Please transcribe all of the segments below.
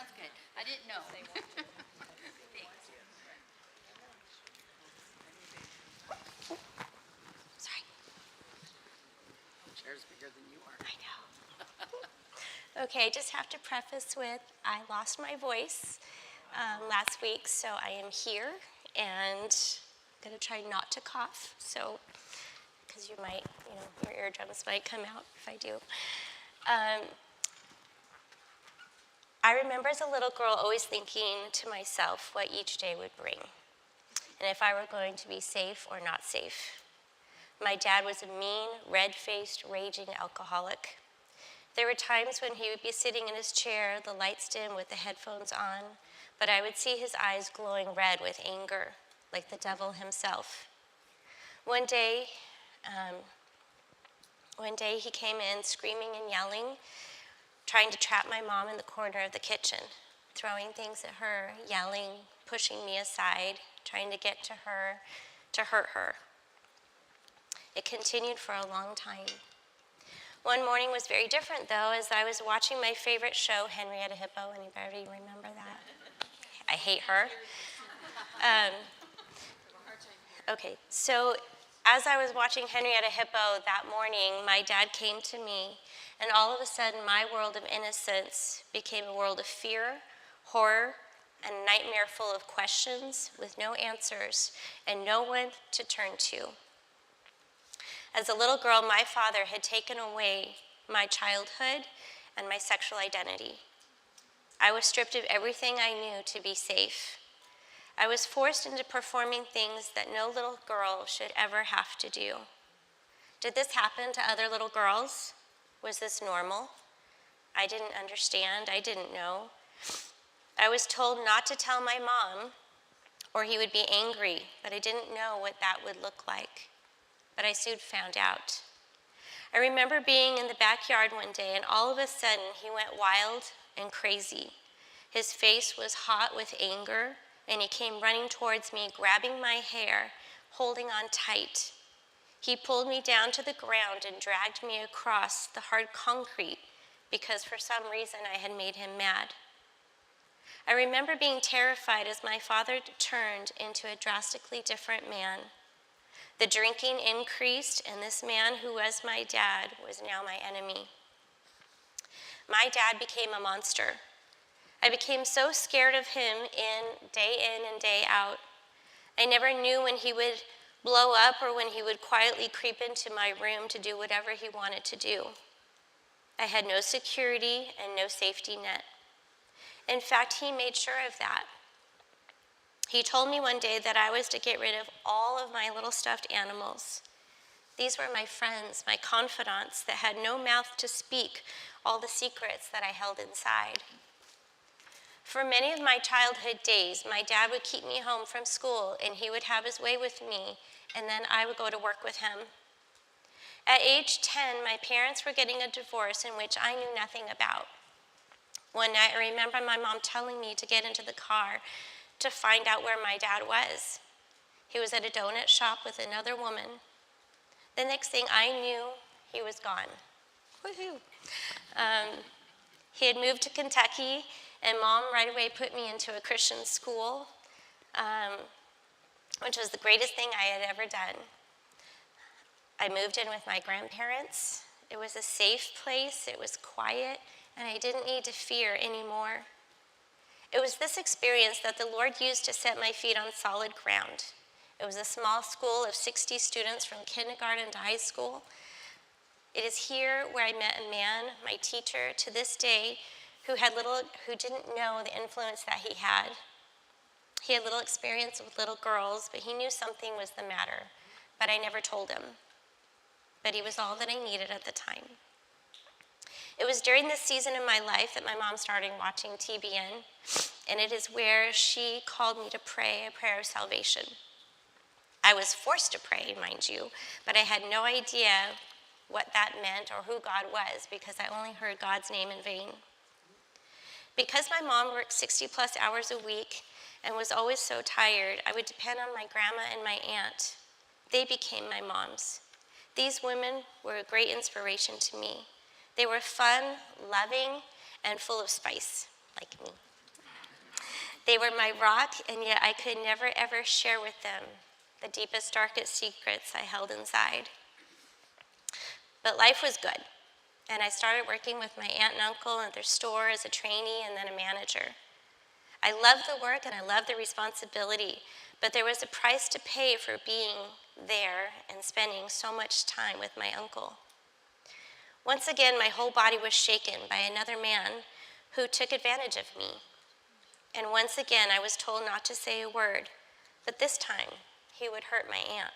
That's good. I didn't know. Thanks. Sorry. Chair's bigger than you are. I know. Okay, I just have to preface with I lost my voice last week, so I am here and I'm going to try not to cough. So, because you might, your eardrums might come out if I do. I remember as a little girl always thinking to myself what each day would bring, and if I were going to be safe or not safe. My dad was a mean, red-faced, raging alcoholic. There were times when he would be sitting in his chair, the lights dim with the headphones on, but I would see his eyes glowing red with anger, like the devil himself. One day he came in screaming and yelling, trying to trap my mom in the corner of the kitchen, throwing things at her, yelling, pushing me aside, trying to get to her, to hurt her. It continued for a long time. One morning was very different, though, as I was watching my favorite show, Henrietta Hippo. Anybody remember that? I hate her. Okay, so as I was watching Henrietta Hippo that morning, my dad came to me, and all of a sudden, my world of innocence became a world of fear, horror, and a nightmare full of questions with no answers and no one to turn to. As a little girl, my father had taken away my childhood and my sexual identity. I was stripped of everything I knew to be safe. I was forced into performing things that no little girl should ever have to do. Did this happen to other little girls? Was this normal? I didn't understand. I didn't know. I was told not to tell my mom or he would be angry, but I didn't know what that would look like. But I soon found out. I remember being in the backyard one day, and all of a sudden he went wild and crazy. His face was hot with anger, and he came running towards me, grabbing my hair, holding on tight. He pulled me down to the ground and dragged me across the hard concrete because for some reason I had made him mad. I remember being terrified as my father turned into a drastically different man. The drinking increased, and this man who was my dad was now my enemy. My dad became a monster. I became so scared of him in and day out. I never knew when he would blow up or when he would quietly creep into my room to do whatever he wanted to do. I had no security and no safety net. In fact, he made sure of that. He told me one day that I was to get rid of all of my little stuffed animals. These were my friends, my confidants that had no mouth to speak all the secrets that I held inside. For many of my childhood days, my dad would keep me home from school and he would have his way with me, and then I would go to work with him. At age 10, my parents were getting a divorce in which I knew nothing about. One night, I remember my mom telling me to get into the car to find out where my dad was. He was at a donut shop with another woman. The next thing I knew, he was gone. Woohoo! He had moved to Kentucky, and Mom right away put me into a Christian school, which was the greatest thing I had ever done. I moved in with my grandparents. It was a safe place, it was quiet, and I didn't need to fear anymore. It was this experience that the Lord used to set my feet on solid ground. It was a small school of 60 students from kindergarten to high school. It is here where I met a man, my teacher, to this day, who didn't know the influence that he had. He had little experience with little girls, but he knew something was the matter, but I never told him. But he was all that I needed at the time. It was during this season in my life that my mom started watching TBN, and it is where she called me to pray a prayer of salvation. I was forced to pray, mind you, but I had no idea what that meant or who God was because I only heard God's name in vain. Because my mom worked 60 plus hours a week and was always so tired, I would depend on my grandma and my aunt. They became my moms. These women were a great inspiration to me. They were fun, loving, and full of spice, like me. They were my rock, and yet I could never ever share with them the deepest, darkest secrets I held inside. But life was good, and I started working with my aunt and uncle at their store as a trainee and then a manager. I loved the work and I loved the responsibility, but there was a price to pay for being there and spending so much time with my uncle. Once again, my whole body was shaken by another man who took advantage of me. And once again, I was told not to say a word, but this time, he would hurt my aunt.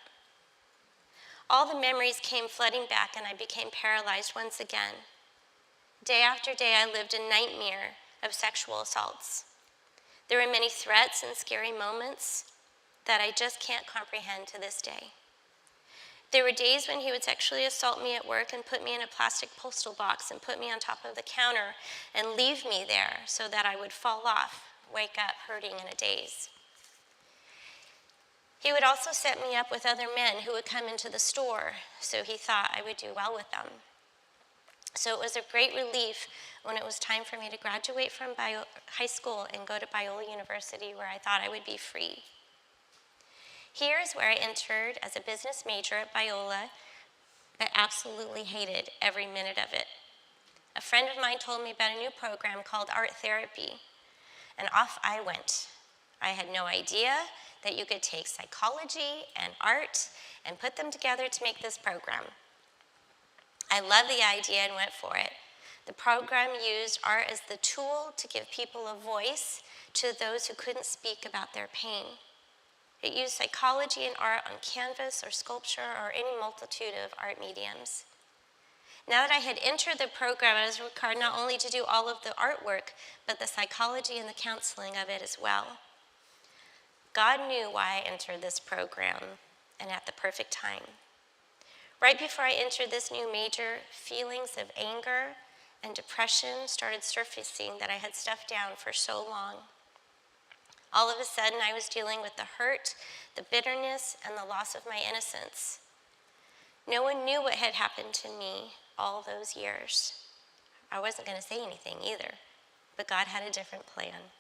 All the memories came flooding back, and I became paralyzed once again. Day after day, I lived a nightmare of sexual assaults. There were many threats and scary moments that I just can't comprehend to this day. There were days when he would sexually assault me at work and put me in a plastic postal box and put me on top of the counter and leave me there so that I would fall off, wake up hurting in a daze. He would also set me up with other men who would come into the store, so he thought I would do well with them. So it was a great relief when it was time for me to graduate from high school and go to Biola University, where I thought I would be free. Here is where I entered as a business major at Biola, but absolutely hated every minute of it. A friend of mine told me about a new program called art therapy, and off I went. I had no idea that you could take psychology and art and put them together to make this program. I loved the idea and went for it. The program used art as the tool to give people a voice to those who couldn't speak about their pain. It used psychology and art on canvas or sculpture or any multitude of art mediums. Now that I had entered the program, I was required not only to do all of the artwork, but the psychology and the counseling of it as well. God knew why I entered this program, and at the perfect time. Right before I entered this new major, feelings of anger and depression started surfacing that I had stuffed down for so long. All of a sudden, I was dealing with the hurt, the bitterness, and the loss of my innocence. No one knew what had happened to me all those years. I wasn't going to say anything either, but God had a different plan.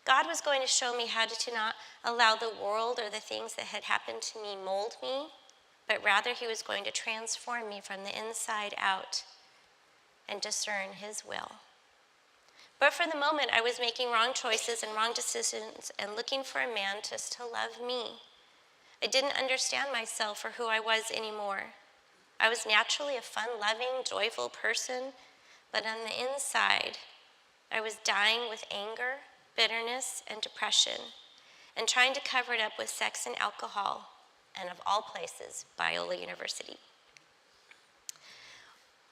God was going to show me how to not allow the world or the things that had happened to me mold me, but rather he was going to transform me from the inside out and discern his will. But for the moment, I was making wrong choices and wrong decisions and looking for a man just to love me. I didn't understand myself for who I was anymore. I was naturally a fun-loving, joyful person, but on the inside, I was dying with anger, bitterness, and depression, and trying to cover it up with sex and alcohol, and of all places, Biola University.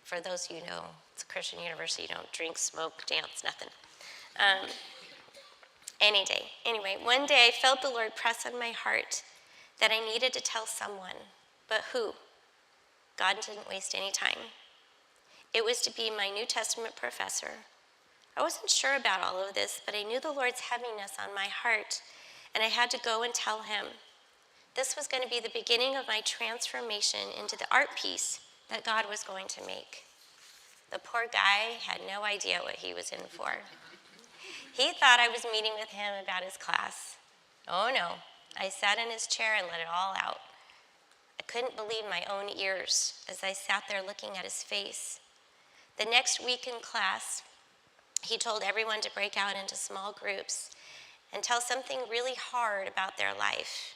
For those of you who know, it's a Christian university. You don't drink, smoke, dance, nothing. Any day. Anyway, one day I felt the Lord press on my heart that I needed to tell someone, but who? God didn't waste any time. It was to be my New Testament professor. I wasn't sure about all of this, but I knew the Lord's heaviness on my heart, and I had to go and tell him. This was going to be the beginning of my transformation into the art piece that God was going to make. The poor guy had no idea what he was in for. He thought I was meeting with him about his class. Oh no, I sat in his chair and let it all out. I couldn't believe my own ears as I sat there looking at his face. The next week in class, he told everyone to break out into small groups and tell something really hard about their life,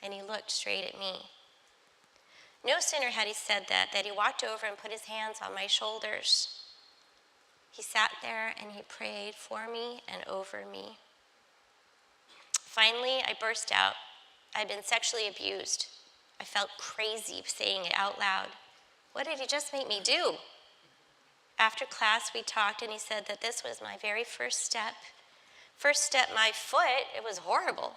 and he looked straight at me. No sooner had he said that he walked over and put his hands on my shoulders. He sat there and he prayed for me and over me. Finally, I burst out. I'd been sexually abused. I felt crazy saying it out loud. What did he just make me do? After class, we talked, and he said that this was my very first step. First step, my foot, it was horrible.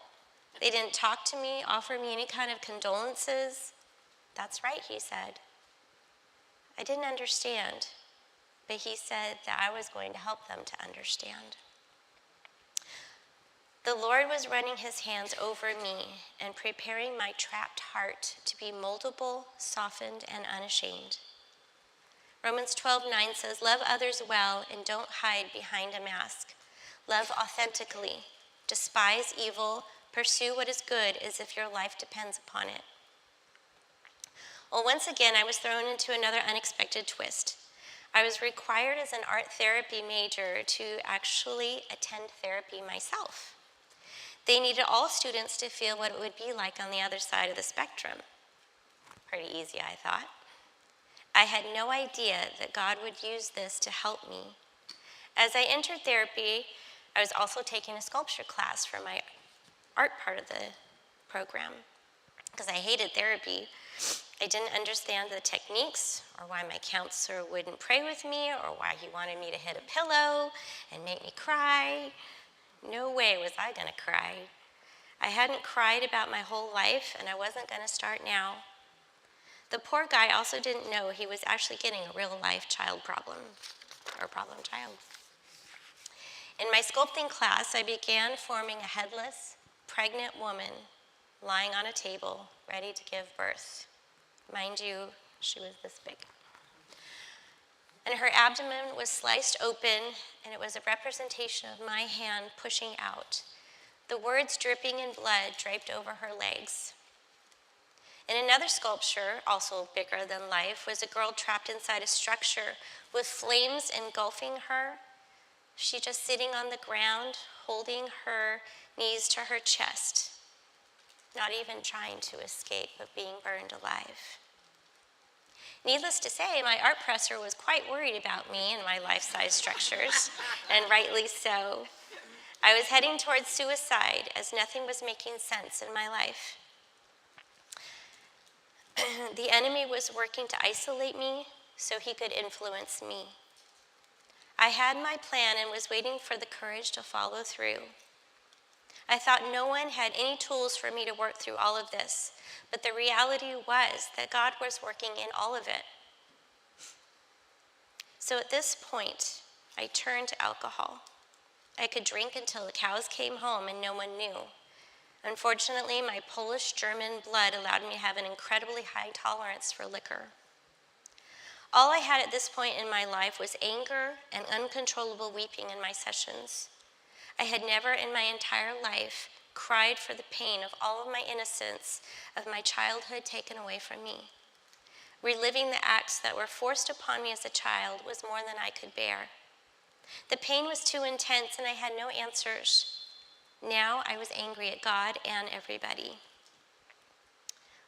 They didn't talk to me, offer me any kind of condolences. That's right, he said. I didn't understand, but he said that I was going to help them to understand. The Lord was running his hands over me and preparing my trapped heart to be moldable, softened, and unashamed. Romans 12:9 says, love others well and don't hide behind a mask. Love authentically, Despise evil, pursue what is good as if your life depends upon it. Well, once again, I was thrown into another unexpected twist. I was required as an art therapy major to actually attend therapy myself. They needed all students to feel what it would be like on the other side of the spectrum. Pretty easy, I thought. I had no idea that God would use this to help me. As I entered therapy, I was also taking a sculpture class for my art part of the program because I hated therapy. I didn't understand the techniques or why my counselor wouldn't pray with me or why he wanted me to hit a pillow and make me cry. No way was I going to cry. I hadn't cried about my whole life, and I wasn't going to start now. The poor guy also didn't know he was actually getting a real-life child problem, or problem child. In my sculpting class, I began forming a headless, pregnant woman lying on a table, ready to give birth. Mind you, she was this big. And her abdomen was sliced open, and it was a representation of my hand pushing out. The words dripping in blood draped over her legs. In another sculpture, also bigger than life, was a girl trapped inside a structure with flames engulfing her. She just sitting on the ground, holding her knees to her chest, not even trying to escape, but being burned alive. Needless to say, my art professor was quite worried about me and my life-size structures, and rightly so. I was heading towards suicide as nothing was making sense in my life. The enemy was working to isolate me so he could influence me. I had my plan and was waiting for the courage to follow through. I thought no one had any tools for me to work through all of this, but the reality was that God was working in all of it. So at this point, I turned to alcohol. I could drink until the cows came home and no one knew. Unfortunately, my Polish-German blood allowed me to have an incredibly high tolerance for liquor. All I had at this point in my life was anger and uncontrollable weeping in my sessions. I had never in my entire life cried for the pain of all of my innocence, of my childhood taken away from me. Reliving the acts that were forced upon me as a child was more than I could bear. The pain was too intense and I had no answers. Now I was angry at God and everybody.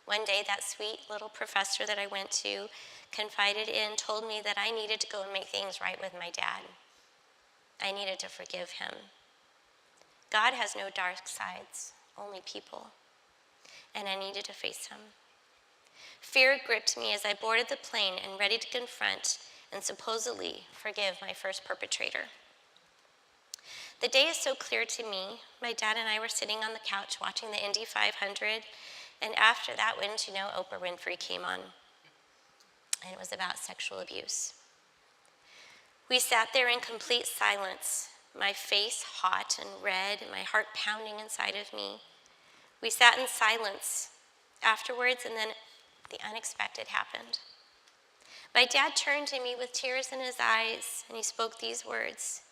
One day, that sweet little professor that I went to, confided in, told me that I needed to go and make things right with my dad. I needed to forgive him. God has no dark sides, only people. And I needed to face him. Fear gripped me as I boarded the plane and ready to confront and supposedly forgive my first perpetrator. The day is so clear to me. My dad and I were sitting on the couch watching the Indy 500, and after that, wouldn't you know, Oprah Winfrey came on, and it was about sexual abuse. We sat there in complete silence, my face hot and red, and my heart pounding inside of me. We sat in silence afterwards, and then the unexpected happened. My dad turned to me with tears in his eyes, and he spoke these words: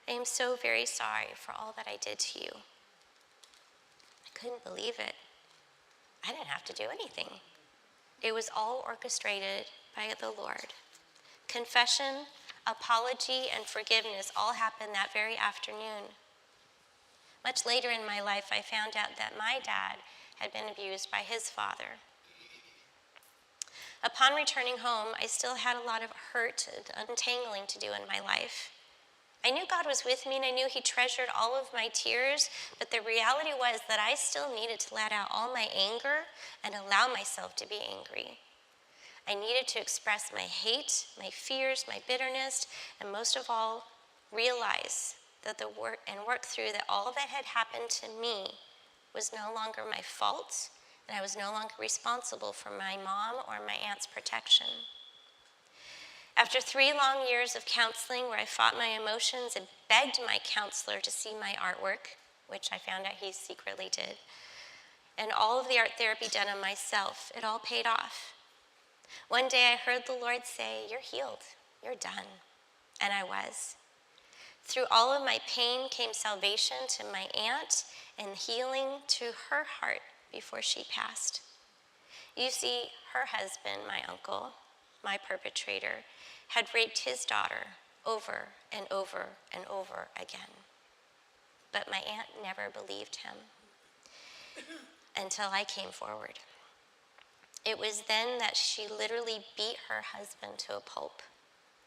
"I am so very sorry for all that I did to you." I couldn't believe it. I didn't have to do anything. It was all orchestrated by the Lord. Confession, apology, and forgiveness all happened that very afternoon. Much later in my life, I found out that my dad had been abused by his father. Upon returning home, I still had a lot of hurt and untangling to do in my life. I knew God was with me and I knew he treasured all of my tears, but the reality was that I still needed to let out all my anger and allow myself to be angry. I needed to express my hate, my fears, my bitterness, and most of all, realize that work through that all that had happened to me was no longer my fault, and I was no longer responsible for my mom or my aunt's protection. After 3 long years of counseling where I fought my emotions and begged my counselor to see my artwork, which I found out he secretly did, and all of the art therapy done on myself, it all paid off. One day I heard the Lord say, "You're healed, you're done," and I was. Through all of my pain came salvation to my aunt and healing to her heart before she passed. You see, her husband, my uncle, my perpetrator, had raped his daughter over and over and over again. But my aunt never believed him until I came forward. It was then that she literally beat her husband to a pulp,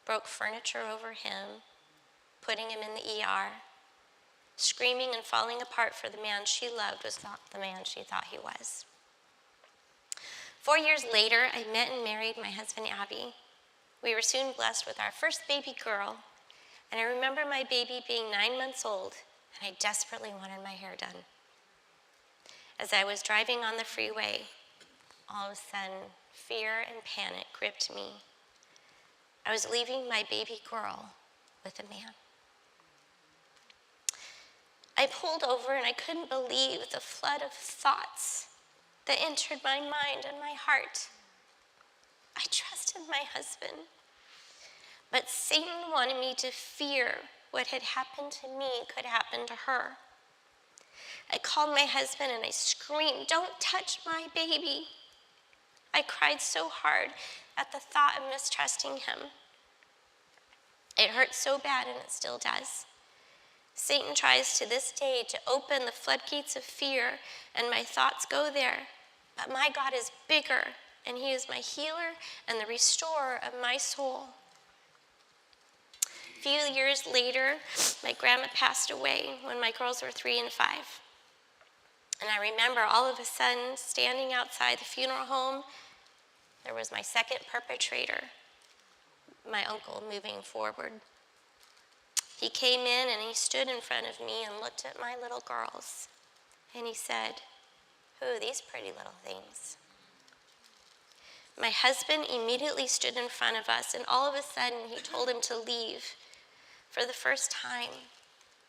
broke furniture over him, putting him in the ER, screaming and falling apart for the man she loved was not the man she thought he was. 4 years later, I met and married my husband, Abby. We were soon blessed with our first baby girl, and I remember my baby being 9 months old, and I desperately wanted my hair done. As I was driving on the freeway, all of a sudden, fear and panic gripped me. I was leaving my baby girl with a man. I pulled over and I couldn't believe the flood of thoughts that entered my mind and my heart. I trusted my husband, but Satan wanted me to fear what had happened to me could happen to her. I called my husband and I screamed, "Don't touch my baby." I cried so hard at the thought of mistrusting him. It hurt so bad, and it still does. Satan tries to this day to open the floodgates of fear, and my thoughts go there. But my God is bigger, and he is my healer and the restorer of my soul. A few years later, my grandma passed away when my girls were 3 and 5. And I remember all of a sudden standing outside the funeral home. There was my second perpetrator, my uncle, moving forward. He came in and he stood in front of me and looked at my little girls. And he said, "Who are these pretty little things?" My husband immediately stood in front of us, and all of a sudden he told him to leave. For the first time,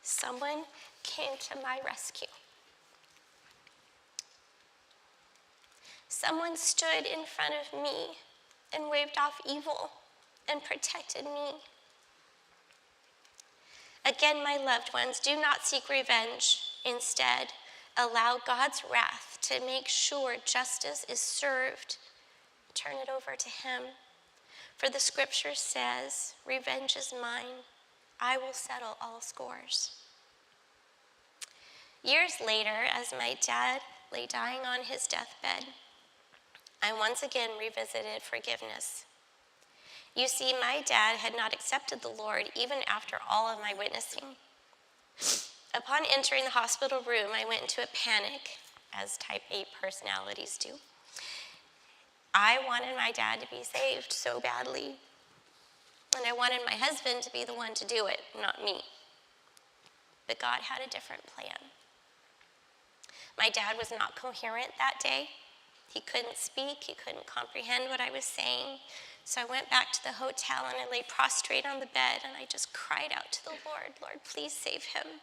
someone came to my rescue. Someone stood in front of me and waved off evil and protected me. Again, my loved ones, do not seek revenge. Instead, allow God's wrath to make sure justice is served. Turn it over to him. For the scripture says, "Revenge is mine. I will settle all scores." Years later, as my dad lay dying on his deathbed, I once again revisited forgiveness. You see, my dad had not accepted the Lord even after all of my witnessing. Upon entering the hospital room, I went into a panic, as type A personalities do. I wanted my dad to be saved so badly, and I wanted my husband to be the one to do it, not me. But God had a different plan. My dad was not coherent that day. He couldn't speak, he couldn't comprehend what I was saying. So I went back to the hotel and I lay prostrate on the bed and I just cried out to the Lord, "Lord, please save him."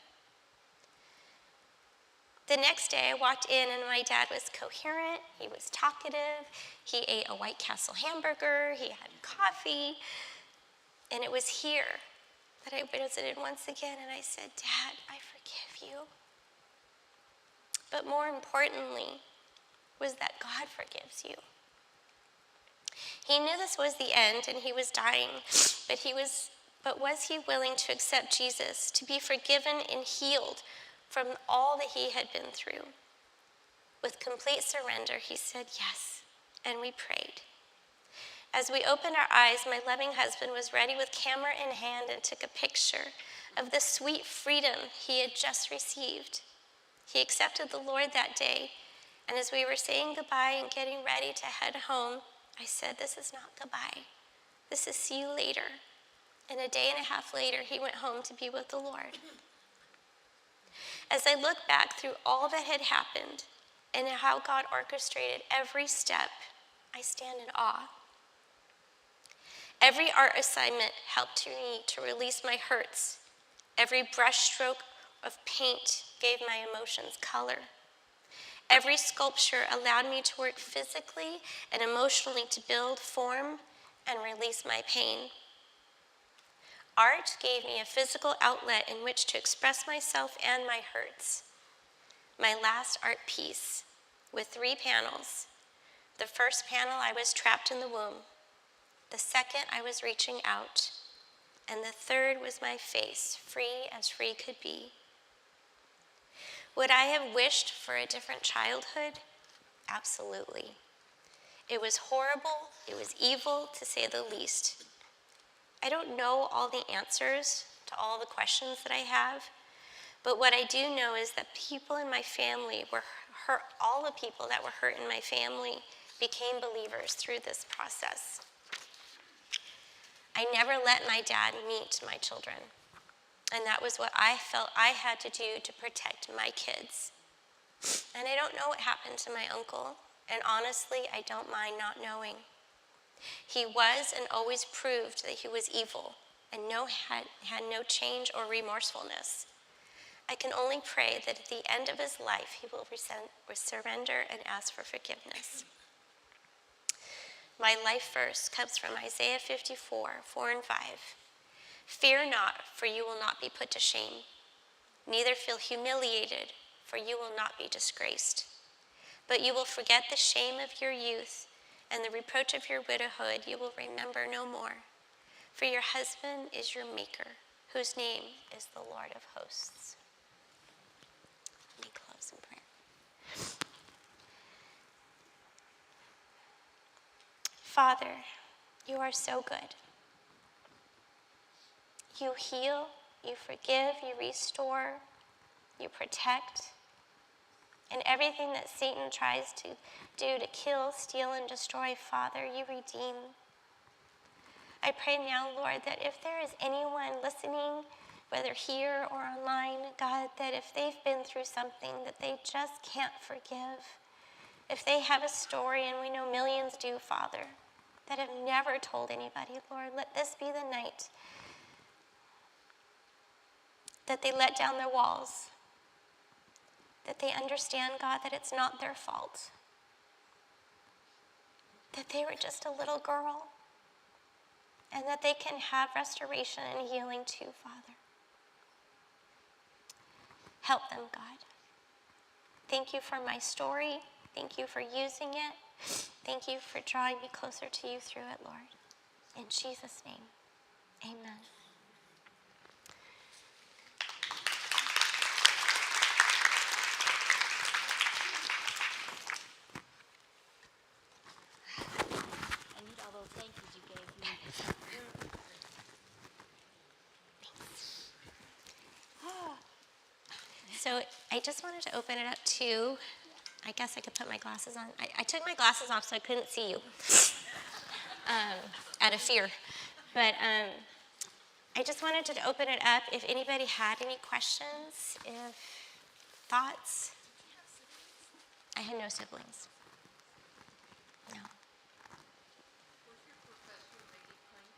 The next day I walked in and my dad was coherent, he was talkative, he ate a White Castle hamburger, he had coffee. And it was here that I visited once again and I said, "Dad, I forgive you." But more importantly, was that God forgives you. He knew this was the end and he was dying, but was he willing to accept Jesus, to be forgiven and healed from all that he had been through? With complete surrender, he said yes, and we prayed. As we opened our eyes, my loving husband was ready with camera in hand and took a picture of the sweet freedom he had just received. He accepted the Lord that day. And as we were saying goodbye and getting ready to head home, I said, "This is not goodbye. This is see you later." And a day and a half later, he went home to be with the Lord. As I look back through all that had happened and how God orchestrated every step, I stand in awe. Every art assignment helped me to release my hurts. Every brushstroke of paint gave my emotions color. Every sculpture allowed me to work physically and emotionally to build form and release my pain. Art gave me a physical outlet in which to express myself and my hurts. My last art piece, with 3 panels. The first panel, I was trapped in the womb. The second, I was reaching out. And the third was my face, free as free could be. Would I have wished for a different childhood? Absolutely. It was horrible, it was evil, to say the least. I don't know all the answers to all the questions that I have, but what I do know is that people in my family were hurt, all the people that were hurt in my family became believers through this process. I never let my dad meet my children, and that was what I felt I had to do to protect my kids. And I don't know what happened to my uncle, and honestly, I don't mind not knowing. He was and always proved that he was evil and had no change or remorsefulness. I can only pray that at the end of his life, he will surrender and ask for forgiveness. My life verse comes from Isaiah 54, 4 and 5. Fear not, for you will not be put to shame. Neither feel humiliated, for you will not be disgraced. But you will forget the shame of your youth, and the reproach of your widowhood you will remember no more. For your husband is your maker, whose name is the Lord of hosts. Let me close in prayer. Father, you are so good. You heal, you forgive, you restore, you protect. And everything that Satan tries to do to kill, steal, and destroy, Father, you redeem. I pray now, Lord, that if there is anyone listening, whether here or online, God, that if they've been through something that they just can't forgive, if they have a story, and we know millions do, Father, that have never told anybody, Lord, let this be the night that they let down their walls, that they understand, God, that it's not their fault, that they were just a little girl, and that they can have restoration and healing too, Father. Help them, God. Thank you for my story. Thank you for using it. Thank you for drawing me closer to you through it, Lord. In Jesus' name, amen. I need all those thank yous you gave me. So I just wanted to open it up to, I guess I could put my glasses on. I took my glasses off so I couldn't see you out of fear. But I just wanted to open it up if anybody had any questions, if thoughts. I had no siblings. No. Was your professor Mickey Klink?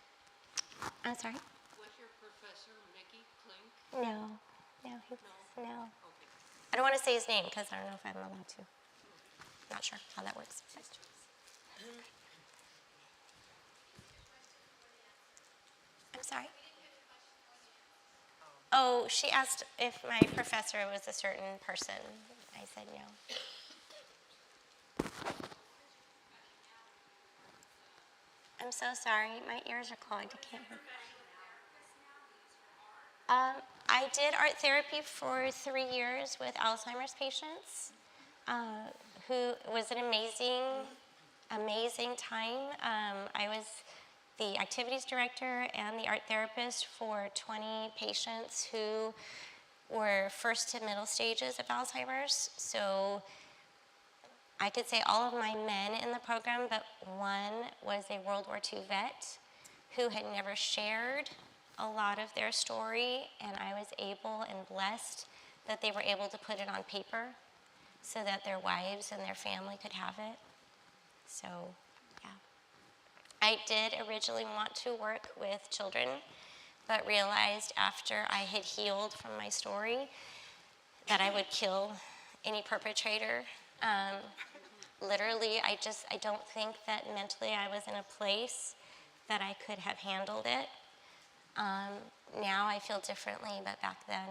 I'm sorry? Was your professor Mickey Klink? No. No. No. Okay. I don't want to say his name because I don't know if I'm allowed to. Not sure how that works. I'm sorry? Oh, she asked if my professor was a certain person. I said no. I'm so sorry. My ears are clogged. I can't hear. I did art therapy for 3 years with Alzheimer's patients, who was an amazing time. I was the activities director and the art therapist for 20 patients who were first to middle stages of Alzheimer's. So I could say all of my men in the program, but one was a World War II vet who had never shared a lot of their story, and I was able and blessed that they were able to put it on paper so that their wives and their family could have it. So, yeah. I did originally want to work with children, but realized after I had healed from my story that I would kill any perpetrator. Literally, I don't think that mentally I was in a place that I could have handled it. Now I feel differently, but back then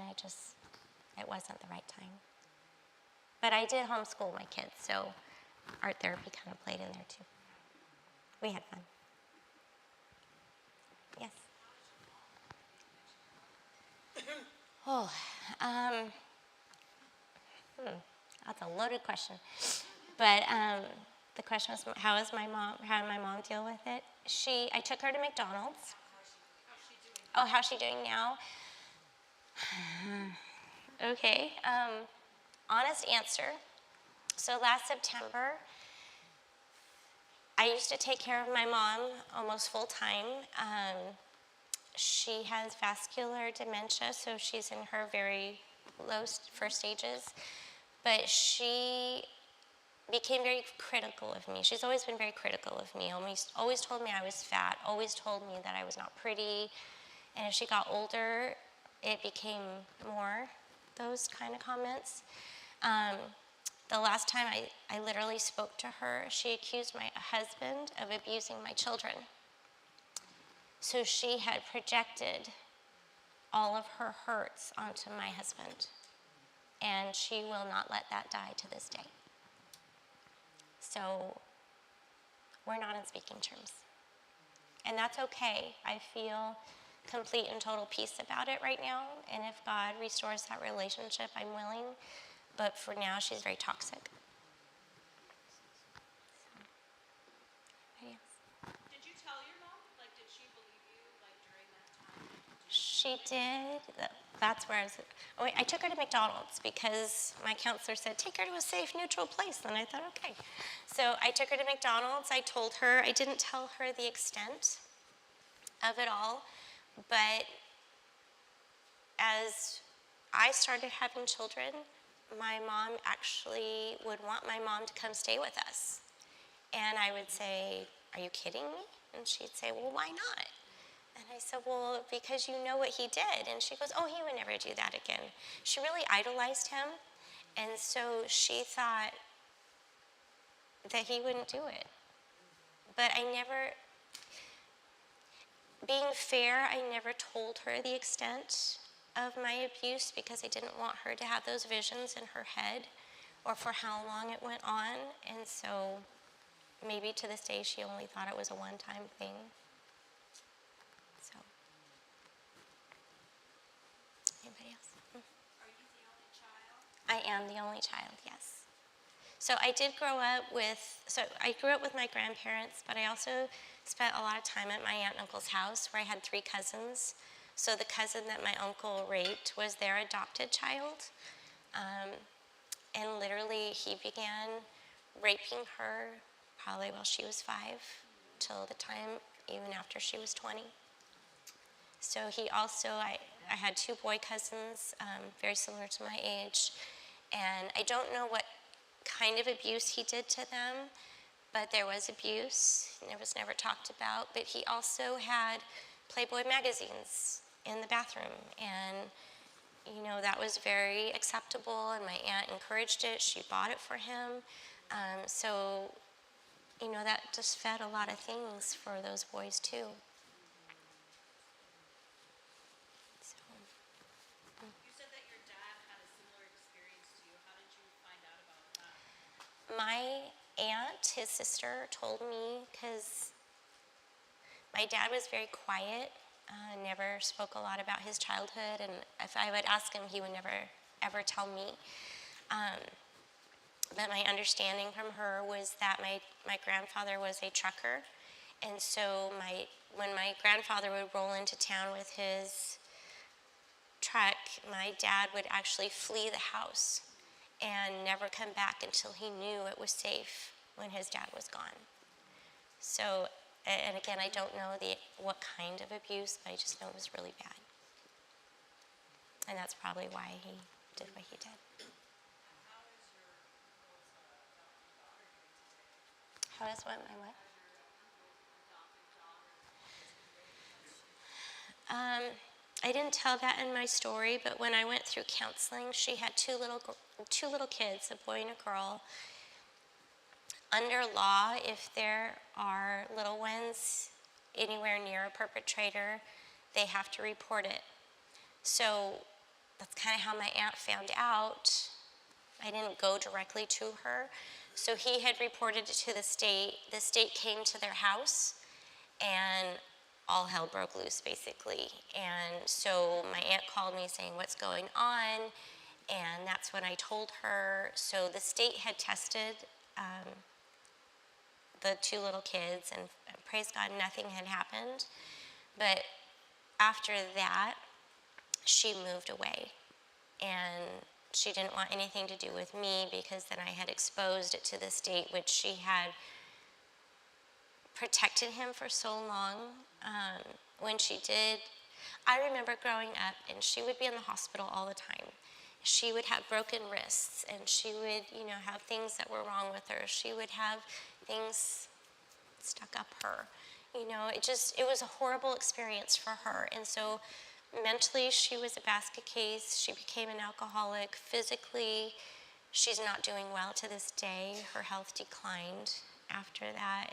it wasn't the right time. But I did homeschool my kids, so art therapy kind of played in there too. We had fun. Yes. Oh, that's a loaded question. But the question was, how did my mom deal with it? I took her to McDonald's. Oh, how's she doing now? Okay. Honest answer. So last September, I used to take care of my mom almost full time. She has vascular dementia, so she's in her very low first stages. But she became very critical of me. She's always been very critical of me. Always told me I was fat, always told me that I was not pretty. And as she got older, it became more those kind of comments. The last time I literally spoke to her, she accused my husband of abusing my children. So she had projected all of her hurts onto my husband. And she will not let that die to this day. So we're not in speaking terms. And that's okay. I feel complete and total peace about it right now. And if God restores that relationship, I'm willing. But for now, she's very toxic. Did you tell your mom? Like, did she believe you, like, during that time? She did. That's where I took her to McDonald's because my counselor said, take her to a safe, neutral place. And I thought, okay. So I took her to McDonald's. I told her, I didn't tell her the extent of it all. But as I started having children, my mom actually would want my mom to come stay with us. And I would say, are you kidding me? And she'd say, well, why not? And I said, well, because you know what he did. And she goes, oh, he would never do that again. She really idolized him. And so she thought that he wouldn't do it. But being fair, I never told her the extent of my abuse because I didn't want her to have those visions in her head or for how long it went on. And so maybe to this day she only thought it was a one-time thing. So, anybody else? Are you the only child? I am the only child, yes. So I grew up with my grandparents, but I also spent a lot of time at my aunt and uncle's house where I had 3 cousins. So the cousin that my uncle raped was their adopted child. And literally he began raping her probably while she was 5 till the time even after she was 20. So I had 2 boy cousins, very similar to my age. And I don't know what kind of abuse he did to them, but there was abuse, and it was never talked about. But he also had Playboy magazines in the bathroom, and that was very acceptable, and my aunt encouraged it. She bought it for him. So that just fed a lot of things for those boys too. You said that your dad had a similar experience to you. How did you find out about that? My aunt, his sister, told me because my dad was very quiet, never spoke a lot about his childhood, and if I would ask him, he would never, ever tell me. But my understanding from her was that my grandfather was a trucker, and so when my grandfather would roll into town with his truck, my dad would actually flee the house and never come back until he knew it was safe when his dad was gone. So, and again, I don't know what kind of abuse, but I just know it was really bad. And that's probably why he did what he did. How is what, my what? I didn't tell that in my story, but when I went through counseling, she had two little kids, a boy and a girl. Under law, if there are little ones anywhere near a perpetrator, they have to report it. So that's kind of how my aunt found out. I didn't go directly to her. So he had reported it to the state. The state came to their house, and all hell broke loose, basically. And so my aunt called me saying, "What's going on?" And that's when I told her. So the state had tested the two little kids, and praise God, nothing had happened. But after that, she moved away. And she didn't want anything to do with me because then I had exposed it to the state, which she had protected him for so long. When she did, I remember growing up, and she would be in the hospital all the time. She would have broken wrists, and she would, have things that were wrong with her. She would have things stuck up her. It was a horrible experience for her. And so mentally, she was a basket case. She became an alcoholic. Physically, she's not doing well to this day. Her health declined after that.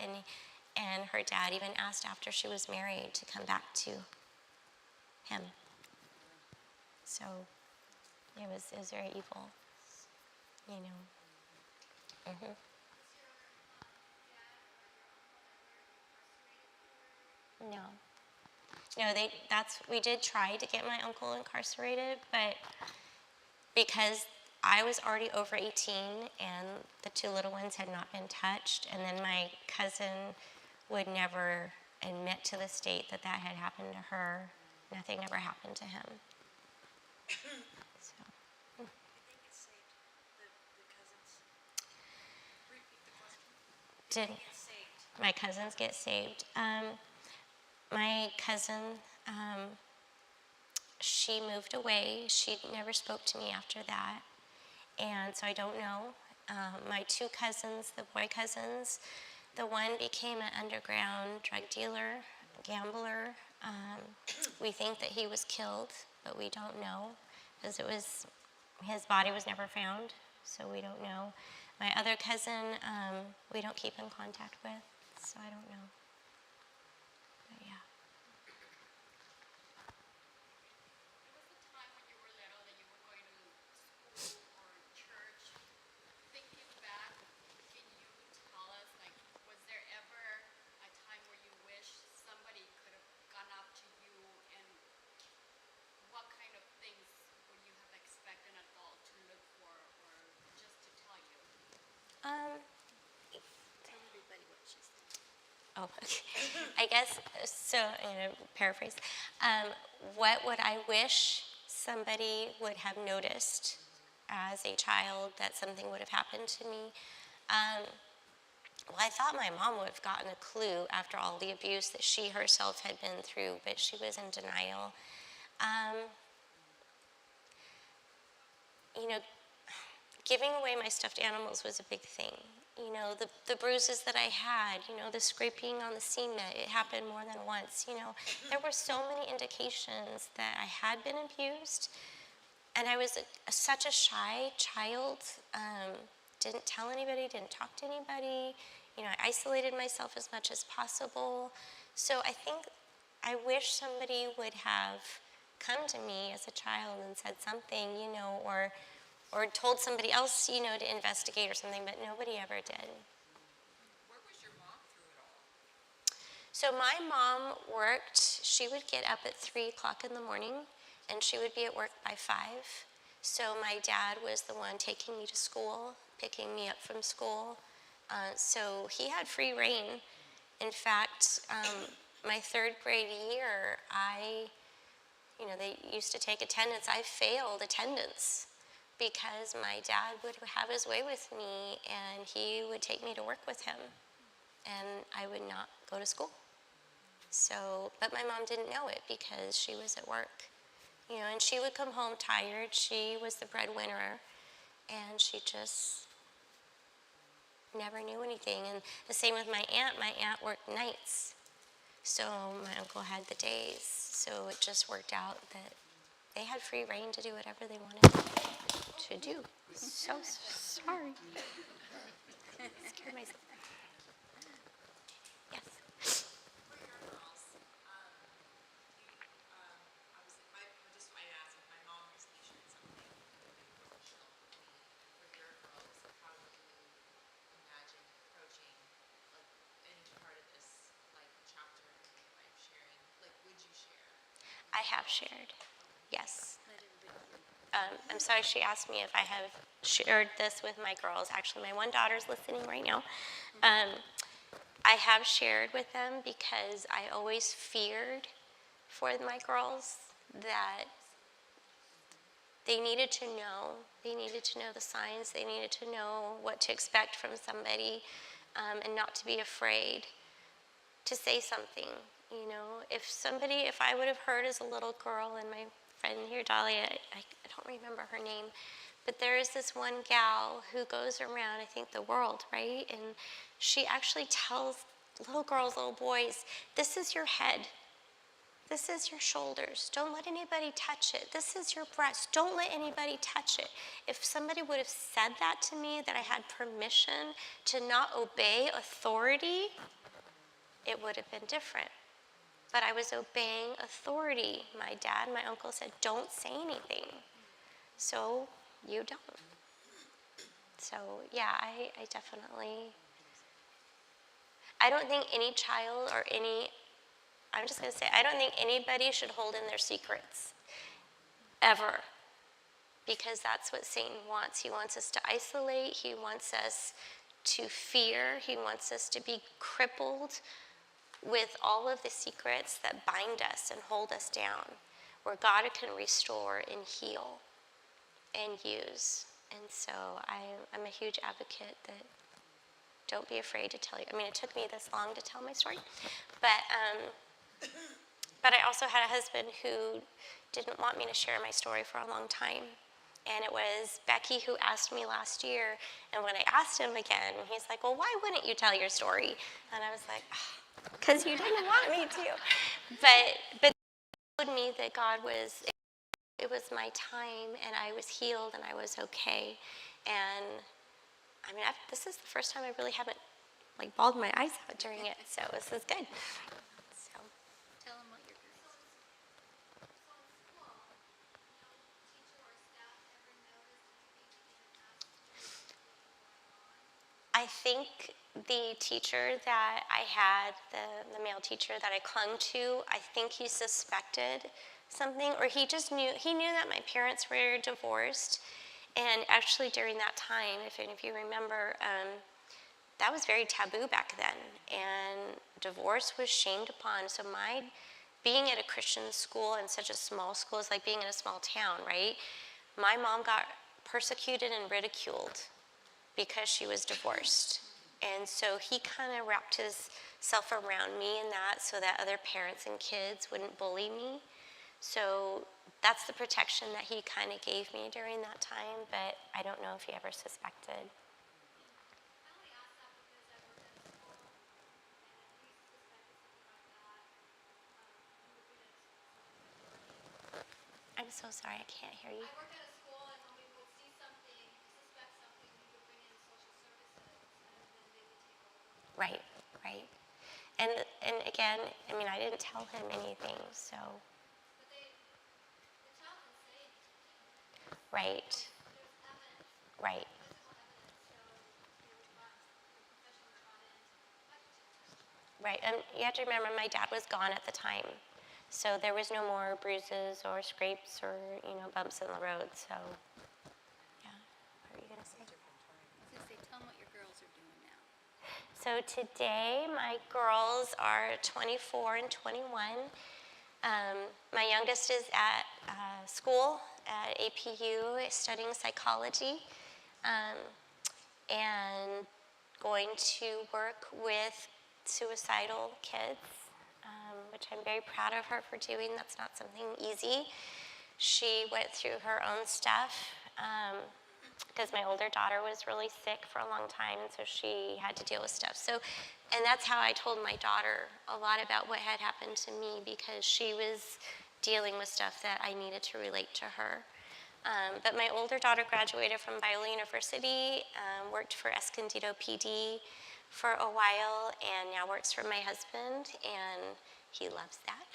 And her dad even asked after she was married to come back to him. So it was very evil, Mm-hmm. No, we did try to get my uncle incarcerated, but because I was already over 18 and the two little ones had not been touched, and then my cousin would never admit to the state that had happened to her. Nothing ever happened to him. So, You think it saved the cousins? Repeat the question. did Get saved. my cousins get saved? My cousin, she moved away. She never spoke to me after that. And so I don't know. My two cousins, the boy cousins, the one became an underground drug dealer, gambler. We think that he was killed, but we don't know because his body was never found, so we don't know. My other cousin, we don't keep in contact with, so I don't know. But yeah. There was a time when you were little that you were going to school or church. Thinking back, can you tell us, was there ever a time where you wish somebody could have gone up to you, and what kind of things would you have expected an adult to look for or just to tell you? Tell everybody what she said. Oh, okay. I guess, so, paraphrase. What would I wish somebody would have noticed as a child that something would have happened to me? Well, I thought my mom would have gotten a clue after all the abuse that she herself had been through, but she was in denial. Giving away my stuffed animals was a big thing. The bruises that I had, the scraping on the cement, it happened more than once. There were so many indications that I had been abused. And I was such a shy child, didn't tell anybody, didn't talk to anybody. I isolated myself as much as possible. So I wish somebody would have come to me as a child and said something, or told somebody else, to investigate or something, but nobody ever did. Where was your mom through it all? So my mom worked, she would get up at 3 o'clock in the morning, and she would be at work by 5. So my dad was the one taking me to school, picking me up from school. So he had free reign. In fact, my 3rd grade year, they used to take attendance. I failed attendance because my dad would have his way with me, and he would take me to work with him, and I would not go to school. So, but my mom didn't know it because she was at work, and she would come home tired. She was the breadwinner, and she just never knew anything. And the same with my aunt. My aunt worked nights, so my uncle had the days. So it just worked out that they had free reign to do whatever they wanted to do. So sorry. Scared myself. Yes. For your girls, you I have shared, yes. I'm sorry she asked me if I have shared this with my girls. Actually, my one daughter's listening right now. I have shared with them because I always feared for my girls that they needed to know. They needed to know the signs. They needed to know what to expect from somebody, and not to be afraid to say something. You know, if I would have heard as a little girl, and my friend here, Dahlia, I don't remember her name, but there is this one gal who goes around, I think, the world, right? And she actually tells little girls, little boys, this is your head. This is your shoulders. Don't let anybody touch it. This is your breast. Don't let anybody touch it. If somebody would have said that to me, that I had permission to not obey authority, it would have been different. But I was obeying authority. My dad, my uncle said, don't say anything. So you don't. So yeah, I definitely, I don't think any child or I'm just going to say, I don't think anybody should hold in their secrets, ever, because that's what Satan wants. He wants us to isolate. He wants us to fear. He wants us to be crippled with all of the secrets that bind us and hold us down, where God can restore and heal and use. And so I'm a huge advocate that don't be afraid to tell you. I mean, it took me this long to tell my story, but I also had a husband who didn't want me to share my story for a long time. And it was Becky who asked me last year, and when I asked him again, he's like, well, why wouldn't you tell your story? And I was like, because you didn't want me to. But it showed me that it was my time, and I was healed, and I was okay. And I mean, this is the first time I really haven't bawled my eyes out during it, so this is good. So. Tell them what your girls. I think the teacher that I had, the male teacher that I clung to, I think he suspected something, or he knew that my parents were divorced. And actually during that time, if any of you remember, that was very taboo back then, and divorce was shamed upon. So being at a Christian school in such a small school is like being in a small town, right? My mom got persecuted and ridiculed because she was divorced. And so he kind of wrapped himself around me in that so that other parents and kids wouldn't bully me. So that's the protection that he kind of gave me during that time, but I don't know if he ever suspected. I'm so sorry, I can't hear you. I worked at a school, and when we would see something, suspect something, we would bring in social services, and then they would take over. Right, right. And again, I mean, I didn't tell him anything, so. But the child didn't say anything. Right, There's evidence, right, physical evidence, so the profession was brought in to protect children. right. And you have to remember, my dad was gone at the time, so there was no more bruises or scrapes or bumps in the road. So, yeah. What were you gonna say? I was going to say, tell them what your girls are doing now. So today, my girls are 24 and 21. My youngest is at school at APU studying psychology, and going to work with suicidal kids, which I'm very proud of her for doing. That's not something easy. She went through her own stuff, because my older daughter was really sick for a long time, and so she had to deal with stuff. And that's how I told my daughter a lot about what had happened to me, because she was dealing with stuff that I needed to relate to her. But my older daughter graduated from Biola University, worked for Escondido PD for a while, and now works for my husband, and he loves that.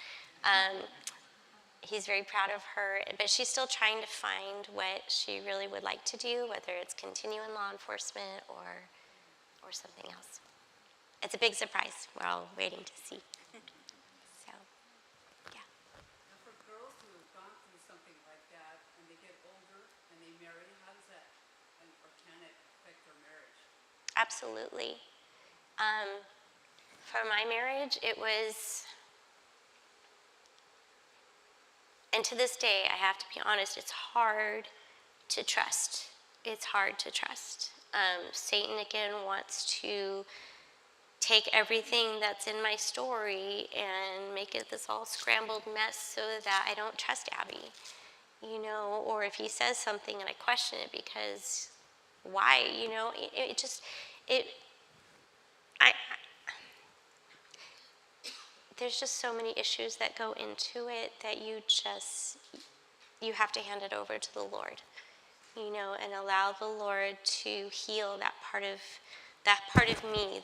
He's very proud of her, but she's still trying to find what she really would like to do, whether it's continue in law enforcement or something else. It's a big surprise. We're all waiting to see. So, yeah. Now for absolutely. For my marriage, it was, and to this day, I have to be honest, it's hard to trust. It's hard to trust. Satan, again, wants to take everything that's in my story and make it this all scrambled mess so that I don't trust Abby, or if he says something and I question it because why, it just, I there's just so many issues that go into it that you have to hand it over to the Lord, and allow the Lord to heal that part of me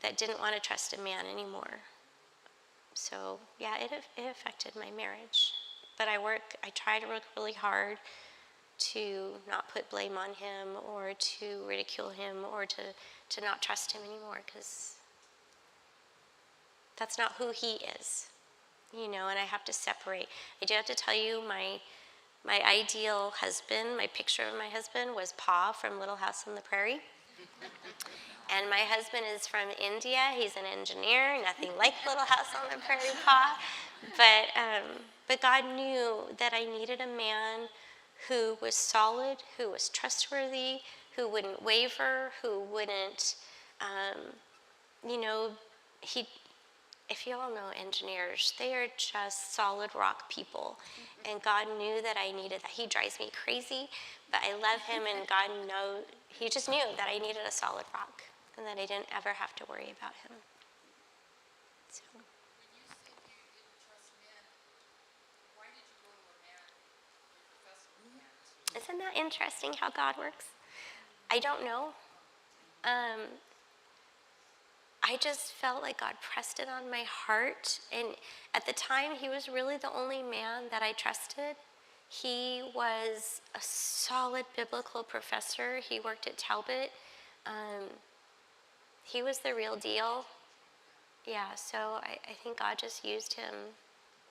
that didn't want to trust a man anymore. So yeah, it affected my marriage, but I try to work really hard to not put blame on him or to ridicule him or to not trust him anymore, because that's not who he is, and I have to separate. I do have to tell you, my ideal husband, my picture of my husband was Pa from Little House on the Prairie. And my husband is from India. He's an engineer, nothing like Little House on the Prairie Pa. But God knew that I needed a man who was solid, who was trustworthy, who wouldn't waver, who wouldn't, if you all know engineers, they are just solid rock people. And God knew that I needed that. He drives me crazy, but I love him, and he just knew that I needed a solid rock and that I didn't ever have to worry about him. So. When you said you didn't trust men, why did you go to a man, a professional man? Isn't that interesting how God works? I don't know. I just felt like God pressed it on my heart. And at the time, he was really the only man that I trusted. He was a solid biblical professor. He worked at Talbot. He was the real deal. Yeah, so I think God just used him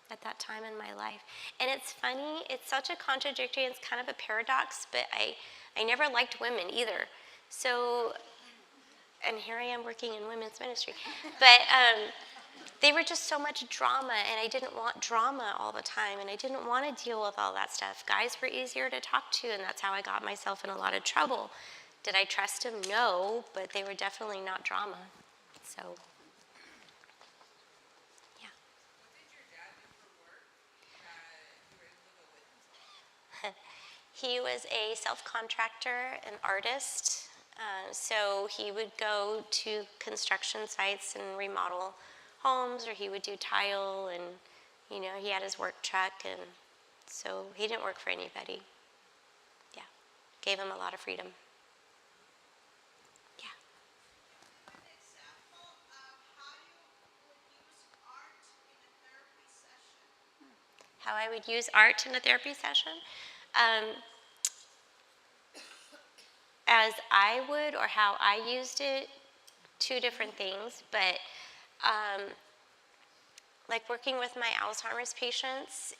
at that time in my life. And it's funny, it's such a contradictory, it's kind of a paradox, but I never liked women either. So, and here I am working in women's ministry. But they were just so much drama, and I didn't want drama all the time, and I didn't want to deal with all that stuff. Guys were easier to talk to, and that's how I got myself in a lot of trouble. Did I trust them? No, but they were definitely not drama. So, yeah. What did your dad do for work that you were able to go with him? He was a self-contractor, an artist. So he would go to construction sites and remodel homes, or he would do tile, and he had his work truck, and so he didn't work for anybody. Yeah, gave him a lot of freedom. Yeah. An example of how you would use art in a therapy session. How I would use art in a therapy session? As I would, or how I used it, two different things, but like working with my Alzheimer's patients,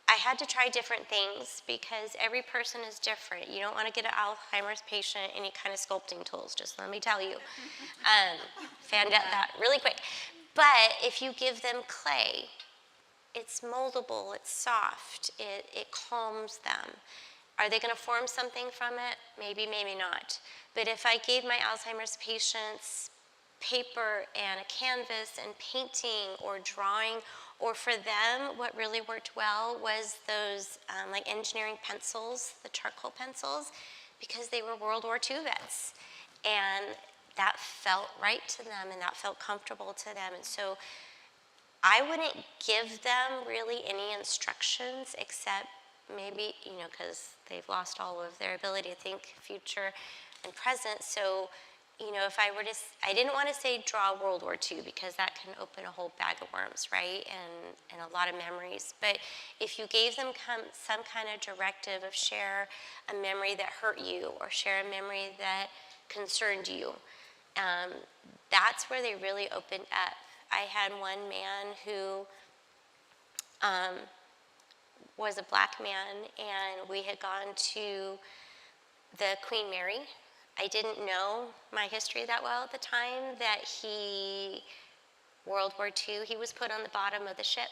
I had to try different things because every person is different. You don't want to get an Alzheimer's patient any kind of sculpting tools, just let me tell you. Found out that really quick. But if you give them clay, it's moldable, it's soft, it calms them. Are they going to form something from it? Maybe, maybe not. But if I gave my Alzheimer's patients paper and a canvas and painting or drawing, or for them, what really worked well was those like engineering pencils, the charcoal pencils, because they were World War II vets. And that felt right to them, and that felt comfortable to them. And so I wouldn't give them really any instructions except maybe, because they've lost all of their ability to think future and present. So, if I were to, I didn't want to say draw World War II because that can open a whole bag of worms, right? And a lot of memories. But if you gave them some kind of directive of share a memory that hurt you or share a memory that concerned you, that's where they really opened up. I had one man who was a black man, and we had gone to the Queen Mary. I didn't know my history that well at the time, that World War II, he was put on the bottom of the ship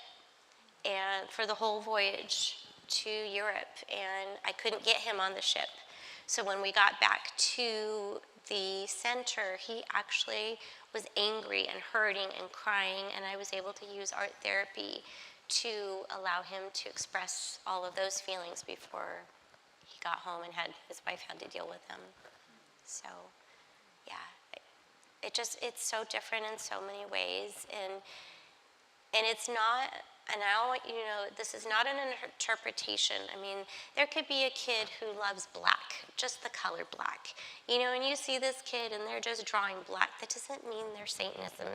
and for the whole voyage to Europe, and I couldn't get him on the ship. So when we got back to the center, he actually was angry and hurting and crying, and I was able to use art therapy to allow him to express all of those feelings before he got home and his wife had to deal with them. So, yeah, it's so different in so many ways, and it's not, and I want you to know, this is not an interpretation. I mean, there could be a kid who loves black, just the color black. You know, and you see this kid and they're just drawing black. That doesn't mean they're Satanism,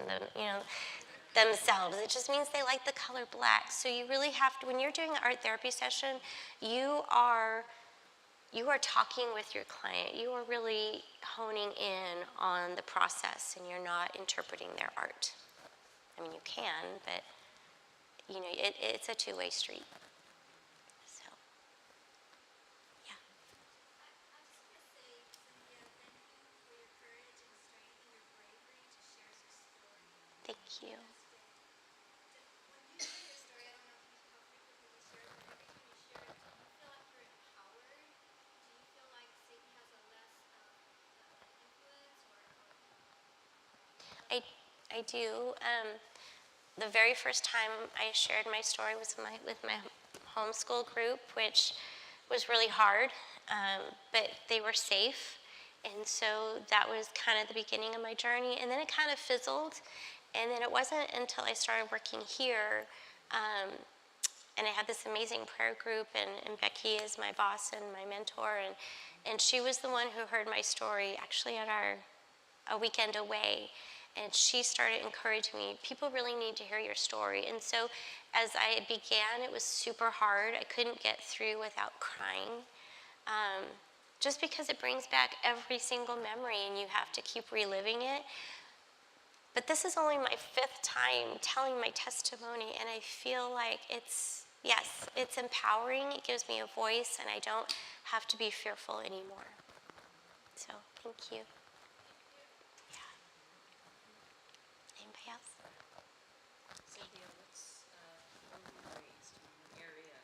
themselves. It just means they like the color black. So you really have to, when you're doing an art therapy session, you are talking with your client. You are really honing in on the process, and you're not interpreting their art. I mean, you can, but you know, it's a two-way street. So, yeah. I was just going to say, Cynthia, thank you for your courage and strength and your bravery to share your story. Thank you. When you share your story, I don't know how frequently you share it, but every time you share it, do you feel like you're empowered? Do you feel like Satan has a less influence or I do. The very first time I shared my story was with my homeschool group, which was really hard, but they were safe. And so that was kind of the beginning of my journey. And then it kind of fizzled. And then it wasn't until I started working here, and I had this amazing prayer group, and Becky is my boss and my mentor, and she was the one who heard my story actually at a weekend away. And she started encouraging me, people really need to hear your story. And so as I began, it was super hard. I couldn't get through without crying, just because it brings back every single memory and you have to keep reliving it. But this is only my 5th time telling my testimony, and I feel like it's empowering. It gives me a voice, and I don't have to be fearful anymore. So thank you. Anybody else? Cynthia, where were you raised? What area?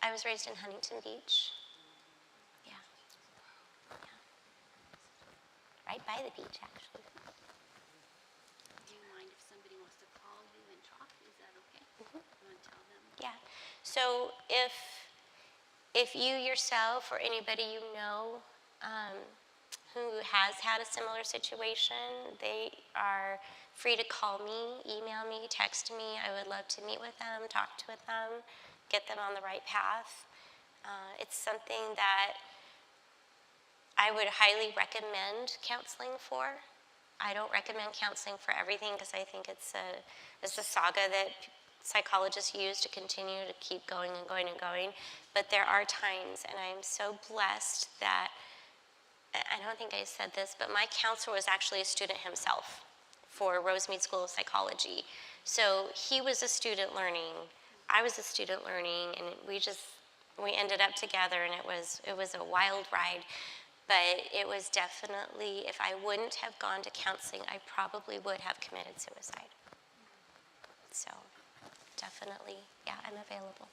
I was raised in Huntington Beach. Yeah. Right by the beach, actually. Do you mind if somebody wants to call you and talk? Is that okay? You want to tell them? Yeah. So if you yourself or anybody you know who has had a similar situation, they are free to call me, email me, text me. I would love to meet with them, talk with them, get them on the right path. It's something that I would highly recommend counseling for. I don't recommend counseling for everything because I think it's a saga that psychologists use to continue to keep going and going and going. But there are times, and I'm so blessed that, I don't think I said this, but my counselor was actually a student himself for Rosemead School of Psychology. So he was a student learning, I was a student learning, and we ended up together, and it was a wild ride. But it was definitely, if I wouldn't have gone to counseling, I probably would have committed suicide. So definitely, yeah, I'm available.